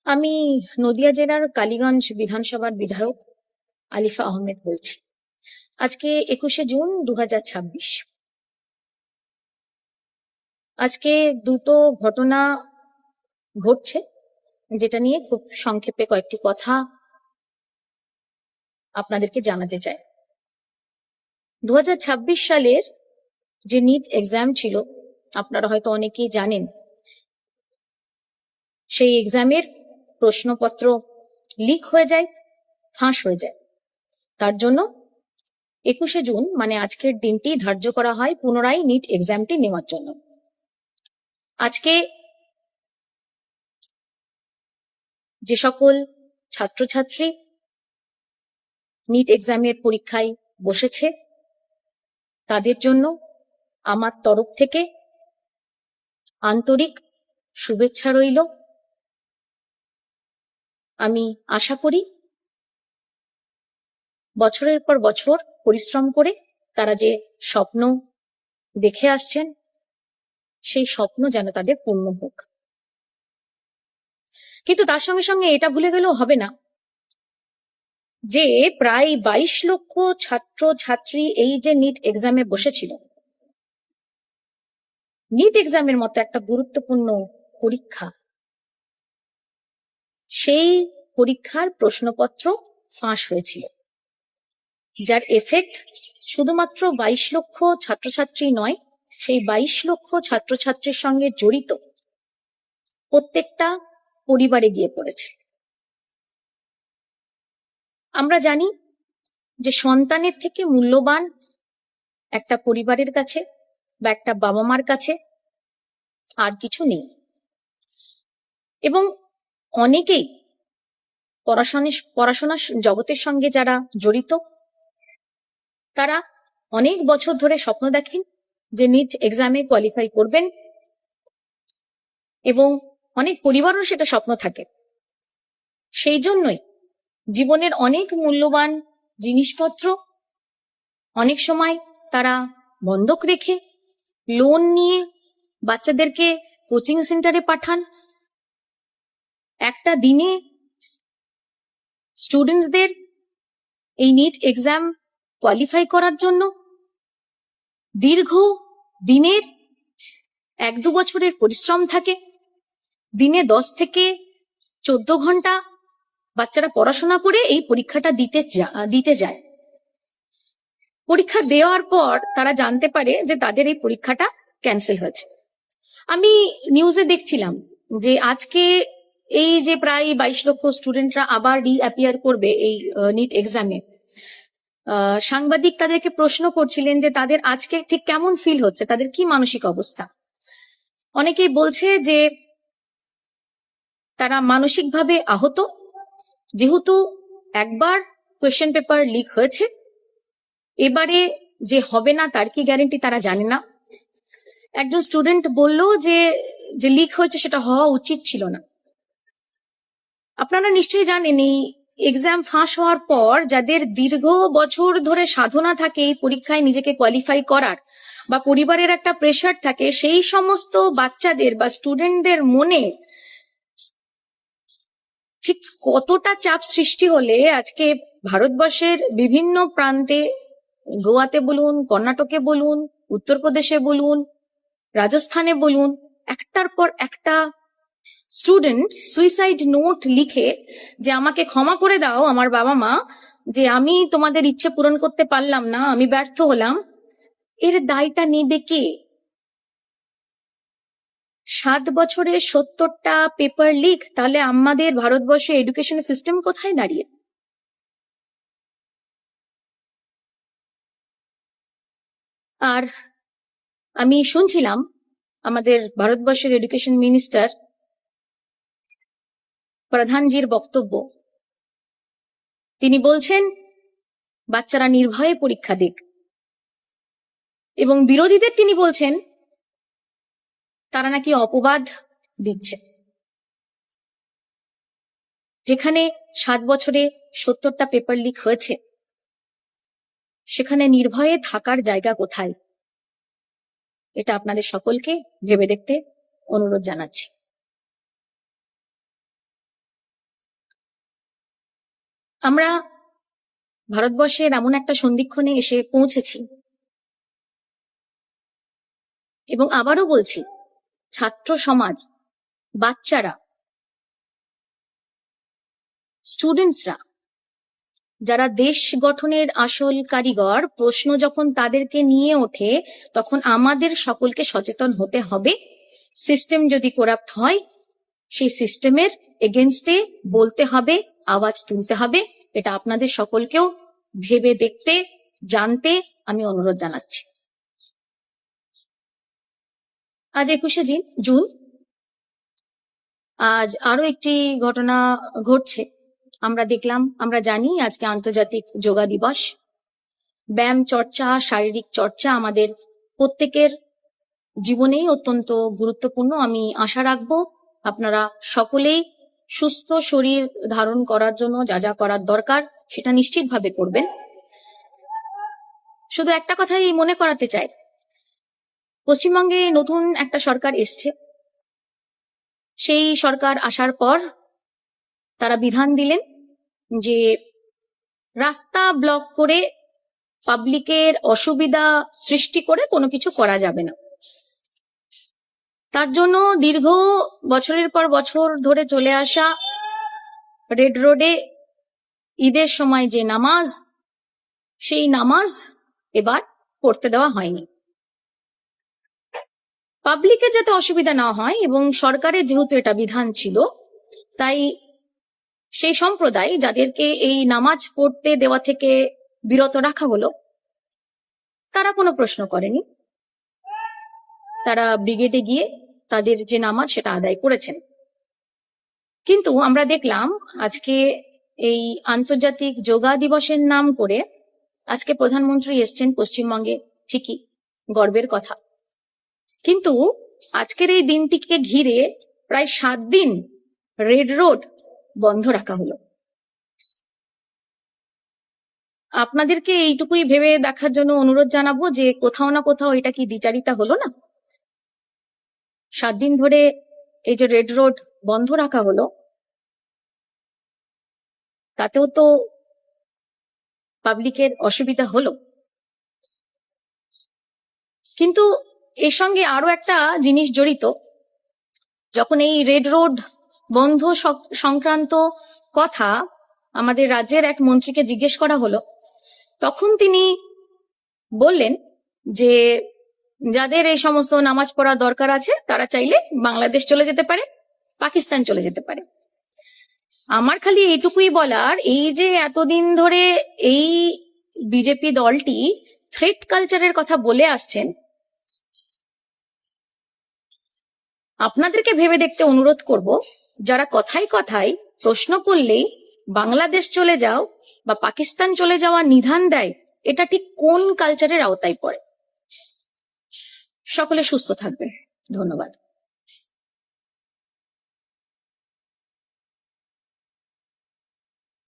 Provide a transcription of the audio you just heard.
আমি নদিয়া জেলার কালীগঞ্জ বিধানসভার বিধায়ক আলিফা আহমেদ বলছি। আজকে 21শে জুন 2026। আজকে দুটো ঘটনা ঘটছে, যেটা নিয়ে খুব সংক্ষেপে কয়েকটি কথা আপনাদেরকে জানাতে চাই। 2026 সালের যে নিট এক্সাম ছিল, আপনারা হয়তো অনেকেই জানেন, সেই এক্সামের প্রশ্নপত্র লিক হয়ে যায়, ফাঁস হয়ে যায়। তার জন্য 21শে জুন মানে আজকের দিনটি ধার্য করা হয় পুনরায় নিট এক্সামটি নেওয়ার জন্য। আজকে যে সকল ছাত্রছাত্রী নিট এক্সামের পরীক্ষায় বসেছে, তাদের জন্য আমার তরফ থেকে আন্তরিক শুভেচ্ছা রইল। আমি আশা করি বছরের পর বছর পরিশ্রম করে তারা যে স্বপ্ন দেখে আসছেন, সেই স্বপ্ন যেন তাদের পূর্ণ হোক। কিন্তু তার সঙ্গে সঙ্গে এটা ভুলে গেলেও হবে না যে প্রায় 22 লক্ষ ছাত্র ছাত্রী এই যে নিট এক্সামে বসেছিল, নিট এক্সামের মতো একটা গুরুত্বপূর্ণ পরীক্ষা, সেই পরীক্ষার প্রশ্নপত্র ফাঁস হয়েছিল, যার এফেক্ট শুধুমাত্র 22 লক্ষ ছাত্রছাত্রী নয়, সেই 22 লক্ষ ছাত্রছাত্রীর সঙ্গে জড়িত প্রত্যেকটা পরিবারে গিয়ে পড়েছে। আমরা জানি যে সন্তানের থেকে মূল্যবান একটা পরিবারের কাছে বা একটা বাবা মার কাছে আর কিছু নেই। এবং অনেকেই পড়াশোনা জগতের সঙ্গে যারা জড়িত, তারা অনেক বছর ধরে স্বপ্ন দেখেন যে নিট এক্সামে কোয়ালিফাই করবেন, এবং অনেক পরিবারও সেটা স্বপ্ন থাকে। সেই জন্যই জীবনের অনেক মূল্যবান জিনিসপত্র অনেক সময় তারা বন্ধক রেখে, লোন নিয়ে বাচ্চাদেরকে কোচিং সেন্টারে পাঠান। একটা দিনে স্টুডেন্টসদের এই নিট এক্সাম কোয়ালিফাই করার জন্য দীর্ঘ দিনের 1-2 বছরের পরিশ্রম থাকে। দিনে 10 থেকে 14 ঘন্টা বাচ্চারা পড়াশোনা করে এই পরীক্ষাটা দিতে যায়। পরীক্ষা দেওয়ার পর তারা জানতে পারে যে তাদের এই পরীক্ষাটা ক্যান্সেল হয়েছে। আমি নিউজে দেখছিলাম যে আজকে এই যে প্রায় 22 লক্ষ স্টুডেন্টরা আবার রিঅ্যাপিয়ার করবে এই নিট এক্সামে, সাংবাদিক তাদেরকে প্রশ্ন করছিলেন যে তাদের আজকে ঠিক কেমন ফিল হচ্ছে, তাদের কি মানসিক অবস্থা। অনেকেই বলছে যে তারা মানসিকভাবে আহত, যেহেতু একবার কোয়েশ্চেন পেপার লিক হয়েছে, এবারে যে হবে না তার কি গ্যারেন্টি তারা জানে না। একজন স্টুডেন্ট বলল যে লিক হয়েছে সেটা হওয়া উচিত ছিল না। আপনারা নিশ্চয়ই জানেন, এই এক্সাম ফাঁস হওয়ার পর যাদের দীর্ঘ বছর ধরে সাধনা থাকে এই পরীক্ষায় নিজেকে কোয়ালিফাই করার, বা পরিবারের একটা প্রেশার থাকে, সেই সমস্ত বাচ্চাদের বা স্টুডেন্টদের মনে ঠিক কতটা চাপ সৃষ্টি হলে আজকে ভারতবর্ষের বিভিন্ন প্রান্তে, গোয়াতে বলুন, কর্ণাটকে বলুন, উত্তরপ্রদেশে বলুন, রাজস্থানে বলুন, একটার পর একটা স্টুডেন্ট সুইসাইড নোট লিখে যে আমাকে ক্ষমা করে দাও আমার বাবা মা, যে আমি তোমাদের ইচ্ছে পূরণ করতে পারলাম না, আমি ব্যর্থ হলাম। এর দায়টা নেবে কে? 7 বছরে 70টা পেপার লিক, তাহলে আমাদের ভারতবর্ষে এডুকেশন সিস্টেম কোথায় দাঁড়িয়ে? আর আমি শুনছিলাম আমাদের ভারতবর্ষের এডুকেশন মিনিস্টার প্রধানজির বক্তব্য। তিনি বলছেন বাচ্চারা নির্ভয়ে পরীক্ষা দিক, এবং বিরোধীদের তিনি বলছেন তারা নাকি অপবাদ দিচ্ছে। যেখানে 7 বছরে 70টা পেপার লিক হয়েছে, সেখানে নির্ভয়ে থাকার জায়গা কোথায়? এটা আপনাদের সকলকে ভেবে দেখতে অনুরোধ জানাচ্ছি। আমরা ভারতবর্ষের এমন একটা সন্ধিক্ষণে এসে পৌঁছেছি, এবং আবারও বলছি, ছাত্র সমাজ, বাচ্চারা, স্টুডেন্টসরা, যারা দেশ গঠনের আসল কারিগর, প্রশ্ন যখন তাদেরকে নিয়ে ওঠে তখন আমাদের সকলকে সচেতন হতে হবে। সিস্টেম যদি করাপ্ট হয়, সেই সিস্টেমের এগেনস্টে বলতে হবে, আওয়াজ তুলতে হবে। এটা আপনাদের সকলকেও ভেবে দেখতে, জানতে আমি অনুরোধ জানাচ্ছি। আজ 21শে জুন, আজ আরো একটি ঘটনা ঘটছে। আমরা দেখলাম, আমরা জানি আজকে আন্তর্জাতিক যোগা দিবস। ব্যায়াম চর্চা, শারীরিক চর্চা আমাদের প্রত্যেকের জীবনেই অত্যন্ত গুরুত্বপূর্ণ। আমি আশা রাখবো আপনারা সকলেই সুস্থ শরীর ধারণ করার জন্য যা যা করার দরকার সেটা নিশ্চিতভাবে করবেন। শুধু একটা কথাই মনে করাতে চাই, পশ্চিমবঙ্গে নতুন একটা সরকার এসছে। সেই সরকার আসার পর তারা বিধান দিলেন যে রাস্তা ব্লক করে, পাবলিকের অসুবিধা সৃষ্টি করে কোনো কিছু করা যাবে না। তার জন্য দীর্ঘ বছরের পর বছর ধরে চলে আসা রেড রোডে ঈদের সময় যে নামাজ, সেই নামাজ এবার পড়তে দেওয়া হয়নি। পাবলিকের যাতে অসুবিধা না হয়, এবং সরকারের যেহেতু এটা বিধান ছিল, তাই সেই সম্প্রদায় যাদেরকে এই নামাজ পড়তে দেওয়া থেকে বিরত রাখা হলো, তারা কোনো প্রশ্ন করেনি। তারা ব্রিগেডে গিয়ে তাদের যে নামাজ সেটা আদায় করেছেন। কিন্তু আমরা দেখলাম আজকে এই আন্তর্জাতিক যোগা দিবসের নাম করে আজকে প্রধানমন্ত্রী এসছেন পশ্চিমবঙ্গে, ঠিকই, গর্বের কথা। কিন্তু আজকের এই দিনটিকে ঘিরে প্রায় 7 দিন রেড রোড বন্ধ রাখা হলো। আপনাদেরকে এইটুকুই ভেবে দেখার জন্য অনুরোধ জানাবো যে কোথাও না কোথাও এটা কি দ্বিচারিতা হলো না? 7 দিন ধরে এই যে রেড রোড বন্ধ রাখা হলো, তাতেও তো পাবলিকের অসুবিধা হলো। কিন্তু এর সঙ্গে আরো একটা জিনিস জড়িত। যখন এই রেড রোড বন্ধ সংক্রান্ত কথা আমাদের রাজ্যের এক মন্ত্রীকে জিজ্ঞেস করা হলো, তখন তিনি বললেন যে যাদের এই সমস্ত নামাজ পড়ার দরকার আছে তারা চাইলে বাংলাদেশ চলে যেতে পারে, পাকিস্তান চলে যেতে পারে। আমার খালি এইটুকুই বলার, এই যে এতদিন ধরে এই বিজেপি দলটি থ্রেট কালচারের কথা বলে আসছেন, আপনাদেরকে ভেবে দেখতে অনুরোধ করব, যারা কথায় কথায় প্রশ্ন করলেই বাংলাদেশ চলে যাও বা পাকিস্তান চলে যাওয়ার নিধান দেয়, এটা ঠিক কোন কালচারের আওতায় পড়ে? সকলে সুস্থ থাকবেন। ধন্যবাদ।